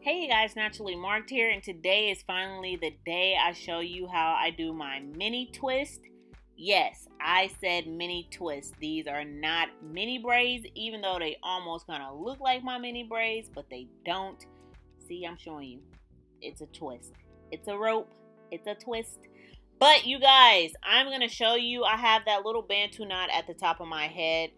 Hey you guys, Naturally Marked here, and today is finally the day I show you how I do my mini twist. Yes, I said mini twist. These are not mini braids, even though they almost kind of look like my mini braids, but they don't. See, I'm showing you. It's a twist. It's a rope. It's a twist. But you guys, I'm going to show you. I have that little bantu knot at the top of my head.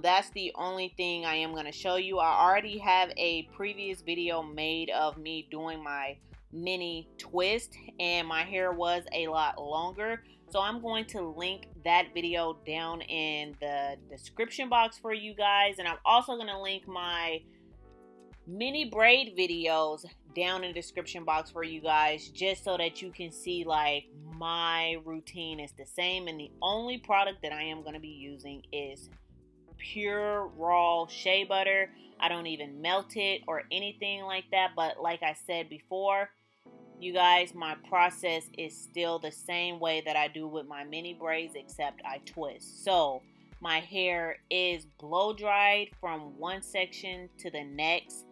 That's the only thing I am going to show you. I already have a previous video made of me doing my mini twist, and my hair was a lot longer. So I'm going to link that video down in the description box for you guys. And I'm also going to link my mini braid videos down in the description box for you guys, just so that you can see like my routine is the same. And the only product that I am going to be using is pure raw shea butter. I don't even melt it or anything like that. But like I said before, you guys, my process is still the same way that I do with my mini braids, except I twist. So my hair is blow dried from one section to the next.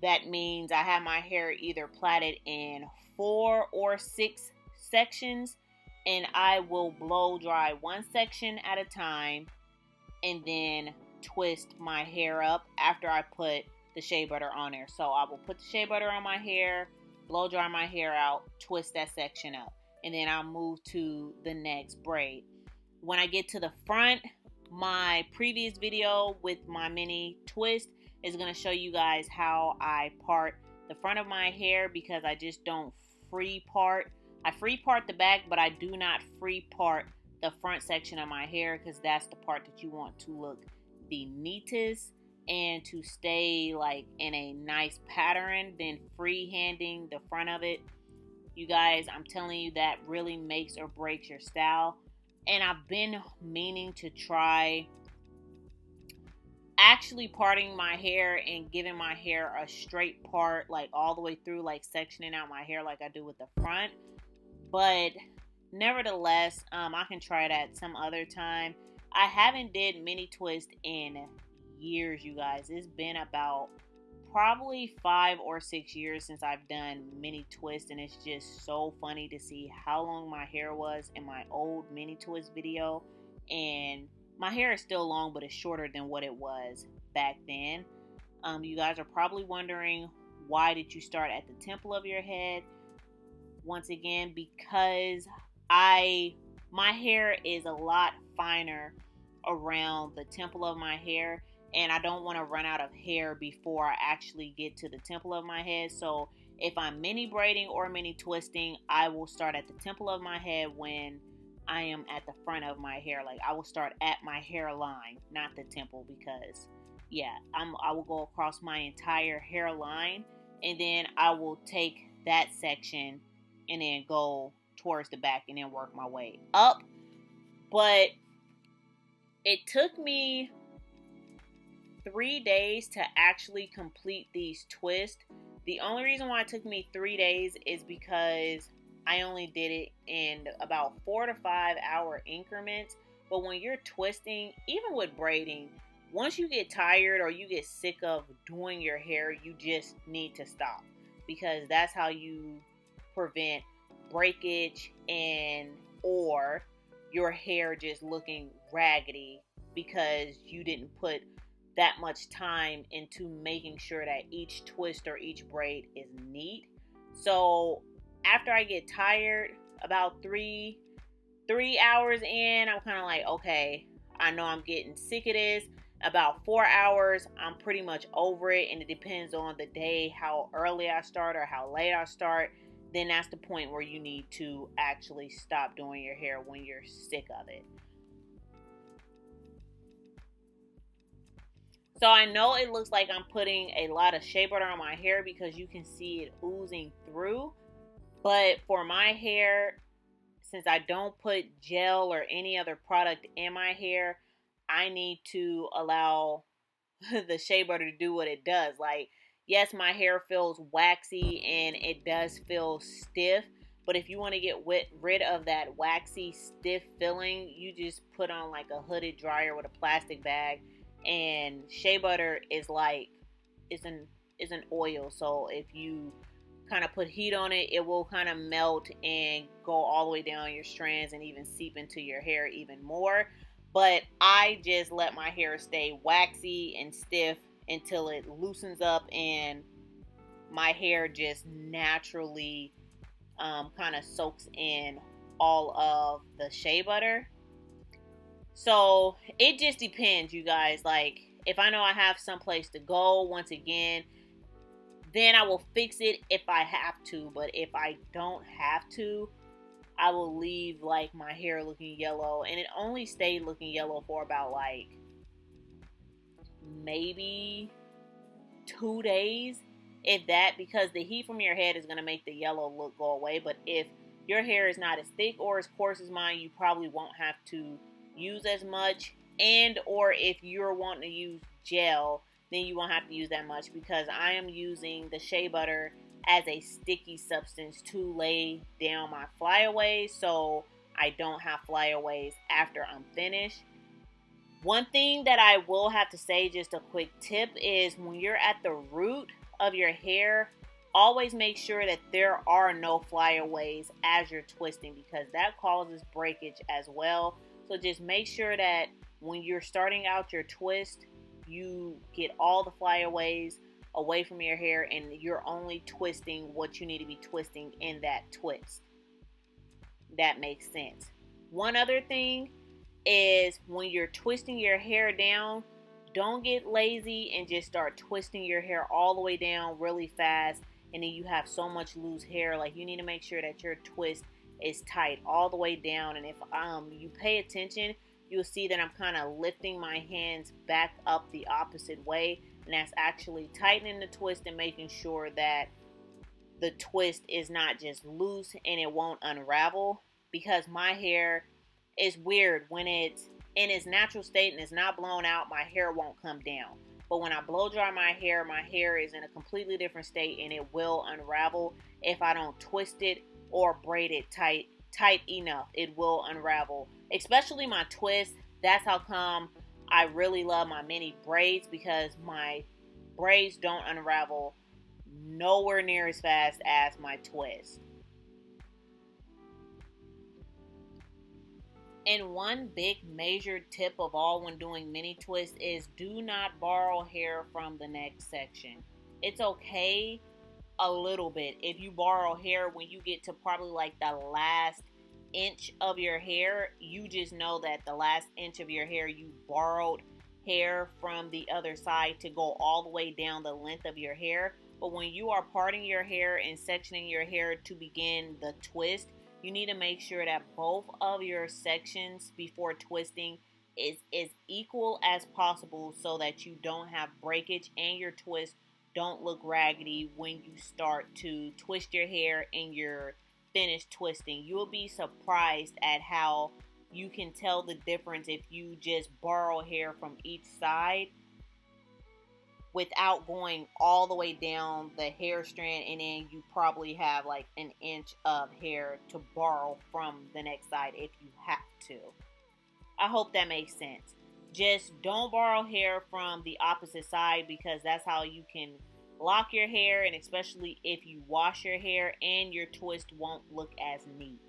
That means I have my hair either plaited in 4 or 6 sections, and I will blow dry one section at a time and then twist my hair up after I put the shea butter on there. So I will put the shea butter on my hair, blow dry my hair out, twist that section up, and then I'll move to the next braid. When I get to the front, my previous video with my mini twist is going to show you guys how I part the front of my hair, because I just don't free part. I free part the back, but I do not free part the front section of my hair, because that's the part that you want to look the neatest and to stay like in a nice pattern than freehanding the front of it. You guys, I'm telling you, that really makes or breaks your style. And I've been meaning to try actually parting my hair and giving my hair a straight part, like all the way through, like sectioning out my hair like I do with the front. But nevertheless, I can try that some other time. I haven't did mini twist in years, you guys. It's been about probably 5 or 6 years since I've done mini twist, and it's just so funny to see how long my hair was in my old mini twist video. And my hair is still long, but it's shorter than what it was back then. You guys are probably wondering, why did you start at the temple of your head? Once again, because my hair is a lot finer around the temple of my hair, and I don't want to run out of hair before I actually get to the temple of my head. So if I'm mini braiding or mini twisting, I will start at the temple of my head when I am at the front of my hair. Like, I will start at my hairline, not the temple, because yeah, I will go across my entire hairline, and then I will take that section and then go towards the back and then work my way up. But it took me 3 days to actually complete these twists. The only reason why it took me 3 days is because I only did it in about 4 to 5 hour increments. But when you're twisting, even with braiding, once you get tired or you get sick of doing your hair, you just need to stop, because that's how you prevent breakage and or your hair just looking raggedy because you didn't put that much time into making sure that each twist or each braid is neat. So after I get tired, about three hours in, I'm kind of like, okay, I know I'm getting sick of this. About 4 hours, I'm pretty much over it, and it depends on the day, how early I start or how late I start. Then that's the point where you need to actually stop doing your hair, when you're sick of it. So I know it looks like I'm putting a lot of shea butter on my hair because you can see it oozing through. But for my hair, since I don't put gel or any other product in my hair, I need to allow the shea butter to do what it does. Like, yes, my hair feels waxy and it does feel stiff, but if you want to get rid of that waxy, stiff feeling, you just put on like a hooded dryer with a plastic bag. And shea butter is like, it's is an oil, so if you kind of put heat on it, it will kind of melt and go all the way down your strands and even seep into your hair even more. But I just let my hair stay waxy and stiff until it loosens up and my hair just naturally kind of soaks in all of the shea butter. So it just depends, you guys. Like, if I know I have someplace to go, once again, then I will fix it if I have to. But if I don't have to, I will leave like my hair looking yellow. And it only stayed looking yellow for about like maybe 2 days, if that, because the heat from your head is going to make the yellow look go away. But if your hair is not as thick or as coarse as mine, you probably won't have to use as much. And or if you're wanting to use gel, then you won't have to use that much, because I am using the shea butter as a sticky substance to lay down my flyaways, so I don't have flyaways after I'm finished. One thing that I will have to say, just a quick tip, is when you're at the root of your hair, always make sure that there are no flyaways as you're twisting, because that causes breakage as well. So just make sure that when you're starting out your twist, you get all the flyaways away from your hair and you're only twisting what you need to be twisting in that twist. That makes sense. One other thing is, when you're twisting your hair down, don't get lazy and just start twisting your hair all the way down really fast, and then you have so much loose hair. Like, you need to make sure that your twist is tight all the way down. And if you pay attention, you'll see that I'm kind of lifting my hands back up the opposite way, and that's actually tightening the twist and making sure that the twist is not just loose and it won't unravel. Because my hair is weird, when it's in its natural state and it's not blown out, my hair won't come down. But when I blow dry my hair is in a completely different state, and it will unravel if I don't twist it or braid it tight enough. It will unravel, especially my twist. That's how come I really love my mini braids, because my braids don't unravel nowhere near as fast as my twist. And one big major tip of all when doing mini twists is, do not borrow hair from the next section. It's okay a little bit if you borrow hair when you get to probably like the last inch of your hair. You just know that the last inch of your hair, you borrowed hair from the other side to go all the way down the length of your hair. But when you are parting your hair and sectioning your hair to begin the twist, you need to make sure that both of your sections before twisting is as equal as possible, so that you don't have breakage and your twist don't look raggedy when you start to twist your hair and you're finished twisting. You will be surprised at how you can tell the difference if you just borrow hair from each side without going all the way down the hair strand, and then you probably have like an inch of hair to borrow from the next side if you have to. I hope that makes sense. Just don't borrow hair from the opposite side, because that's how you can lock your hair, and especially if you wash your hair, and your twist won't look as neat.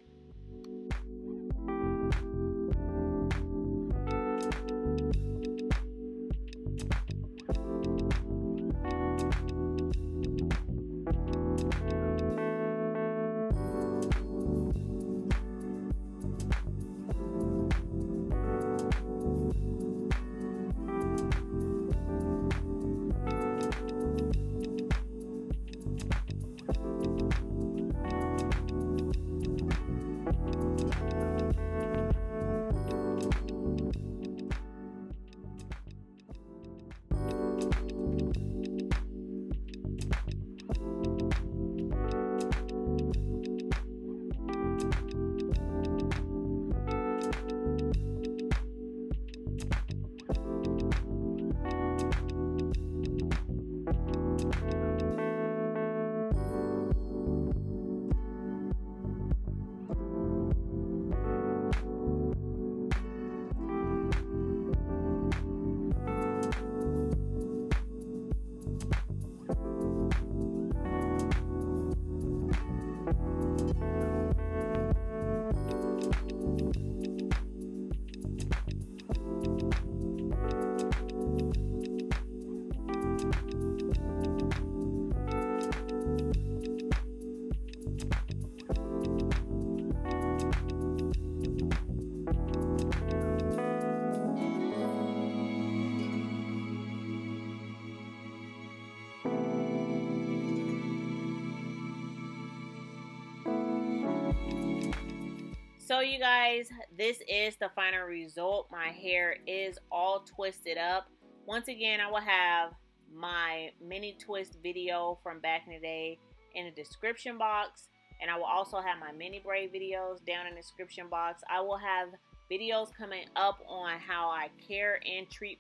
So you guys, this is the final result. My hair is all twisted up. Once again, I will have my mini twist video from back in the day in the description box. And I will also have my mini braid videos down in the description box. I will have videos coming up on how I care and treat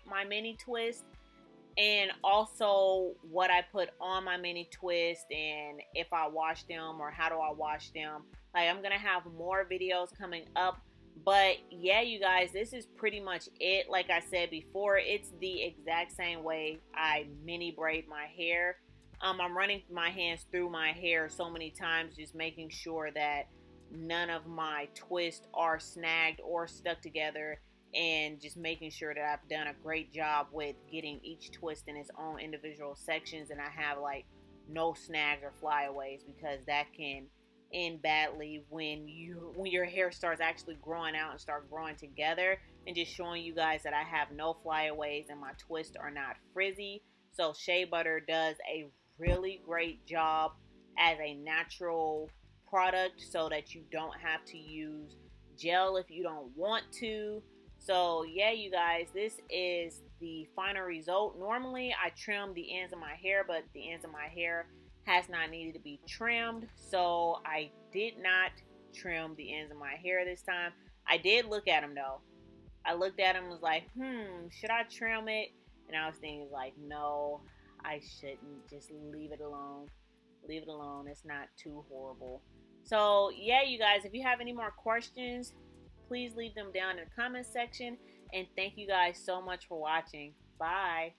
my mini twist. And also what I put on my mini twist and if I wash them or how do I wash them. Like, I'm going to have more videos coming up. But yeah, you guys, this is pretty much it. Like I said before, it's the exact same way I mini braid my hair. I'm running my hands through my hair so many times, just making sure that none of my twists are snagged or stuck together, and just making sure that I've done a great job with getting each twist in its own individual sections, and I have like no snags or flyaways, because that can end badly when your hair starts actually growing out and start growing together. And just showing you guys that I have no flyaways and my twists are not frizzy. So shea butter does a really great job as a natural product, so that you don't have to use gel if you don't want to. So yeah, you guys, this is the final result. Normally I trim the ends of my hair, but the ends of my hair has not needed to be trimmed, so I did not trim the ends of my hair this time. I did look at them though. I looked at them and was like, should I trim it? And I was thinking like, no, I shouldn't. Just leave it alone. Leave it alone. It's not too horrible. So yeah, you guys, if you have any more questions, please leave them down in the comment section. And thank you guys so much for watching. Bye.